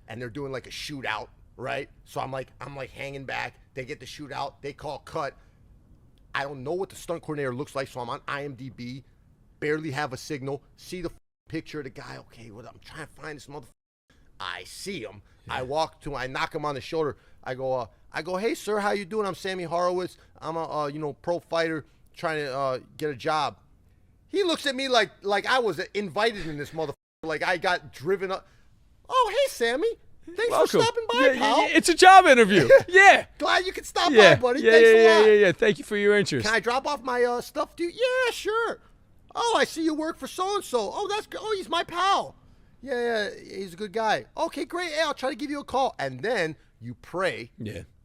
and they're doing like a shootout, right? So I'm like hanging back. They get the shootout. They call cut. I don't know what the stunt coordinator looks like, so I'm on IMDb, barely have a signal, see the picture of the guy. Okay, well, I'm trying to find this motherfucker. I see him. Yeah. I knock him on the shoulder. I go, hey, sir, how you doing? I'm Sammy Horowitz. I'm a, pro fighter trying to get a job. He looks at me like I was invited in this motherfucker, like I got driven up. Oh, hey, Sammy. Thanks Welcome. for stopping by, pal. Yeah, it's a job interview. Yeah. Glad you could stop by, buddy. Yeah, Thanks a lot. Yeah. Thank you for your interest. Can I drop off my stuff, dude? Yeah, sure. Oh, I see you work for so-and-so. Oh, that's good. Oh, he's my pal. Yeah, he's a good guy. Okay, great. Hey, I'll try to give you a call. And then you pray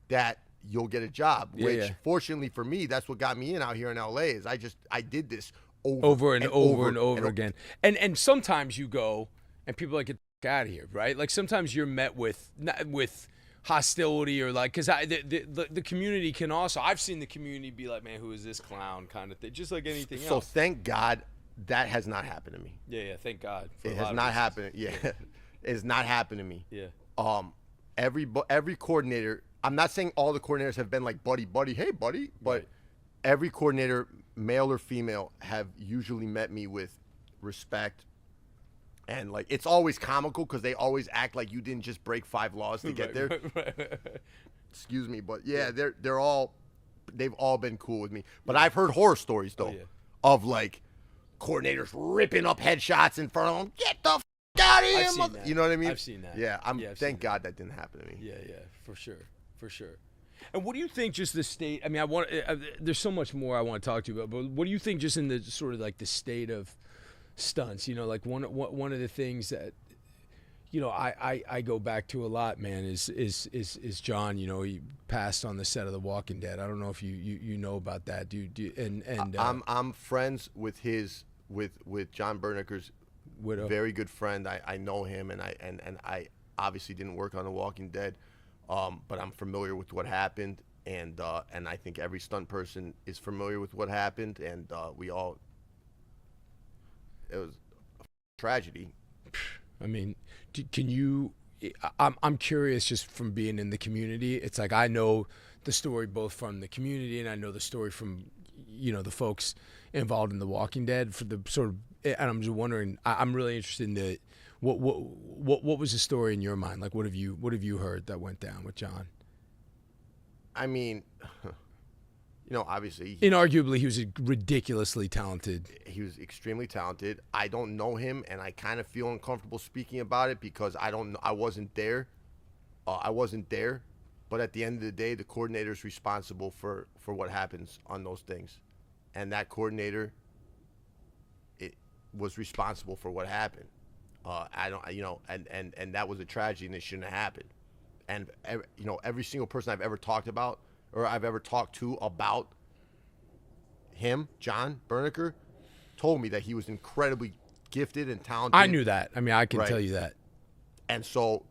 that you'll get a job, which fortunately for me, that's what got me in out here in L.A. is I did this over and over again. And sometimes you go and people are like, get out of here, right? Like sometimes you're met with hostility or like, because the community can also, I've seen the community be like, man, who is this clown kind of thing, just like anything else. So thank God that has not happened to me. Yeah, thank God. It has not happened. Yeah, it has not happened to me. Yeah. Every coordinator, I'm not saying all the coordinators have been like buddy, hey buddy, but every coordinator, male or female, have usually met me with respect. And like it's always comical because they always act like you didn't just break 5 laws to get there. Excuse me, but yeah, they've all been cool with me. But I've heard horror stories though of like coordinators ripping up headshots in front of them. Get the f out of here, you know what I mean? I've seen that. Yeah, thank God that didn't happen to me. Yeah, for sure. And what do you think? Just the state. I mean, there's so much more I want to talk to you about. But what do you think? Just in the sort of like the state of stunts, like one of the things that I go back to a lot, man, is John. He passed on the set of The Walking Dead. I don't know if you know about that, dude. And I'm friends with John Bernecker's widow. Very good friend. I know him, and I obviously didn't work on The Walking Dead, but I'm familiar with what happened, and I think every stunt person is familiar with what happened, and it was a tragedy. I mean, can you? I'm curious, just from being in the community. It's like I know the story both from the community and I know the story from the folks involved in The Walking Dead. For the sort of, and I'm just wondering. I'm really interested in the what was the story in your mind? Like, what have you heard that went down with John? I mean. Obviously, inarguably, he was ridiculously talented. He was extremely talented. I don't know him, and I kind of feel uncomfortable speaking about it because I wasn't there. But at the end of the day, the coordinator is responsible for what happens on those things, and that coordinator, it was responsible for what happened. And that was a tragedy, and it shouldn't have happened. And every single person I've ever talked about. Or I've ever talked to about him, Jon Bernecker, told me that he was incredibly gifted and talented. I knew that. I mean, I can tell you that. And so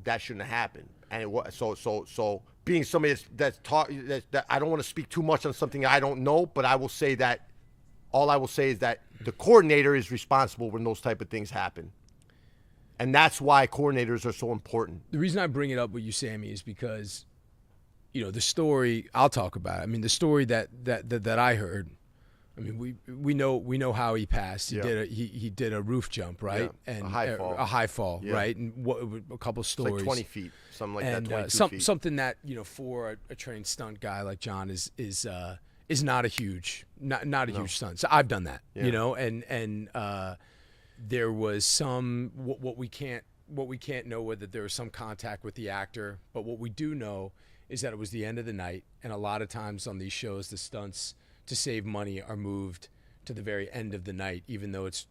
that shouldn't have happened. And it was so being somebody that I don't want to speak too much on something I don't know, but I will say that all I will say is that the coordinator is responsible when those type of things happen. And that's why coordinators are so important. The reason I bring it up with you, Sammy, is because the story I'll talk about. I mean, the story that I heard. I mean, we know how he passed. He did a roof jump, right? Yeah. And a high fall, right? And a couple stories. It's like 20 feet, something like and, that. 22 feet. Something that for a trained stunt guy like John is not a huge huge stunt. So I've done that, and there was some what we can't know whether there was some contact with the actor, but what we do know is that it was the end of the night, and a lot of times on these shows, the stunts to save money are moved to the very end of the night, even though it's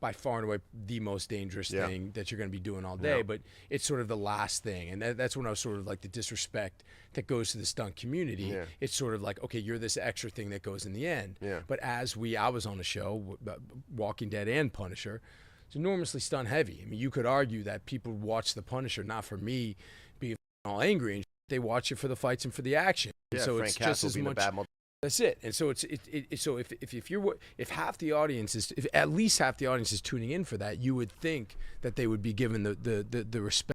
by far and away the most dangerous thing that you're going to be doing all day. But it's sort of the last thing, and that's when I was sort of like the disrespect that goes to the stunt community. It's sort of like, okay, you're this extra thing that goes in the end. But I was on a show, Walking Dead and Punisher, it's enormously stunt heavy. I mean, you could argue that people watch the Punisher not for me being all angry and they watch it for the fights and for the action. So Frank it's Castle just as being much. A bad That's it. And so so if half the audience is, if at least half the audience is tuning in for that, you would think that they would be given the respect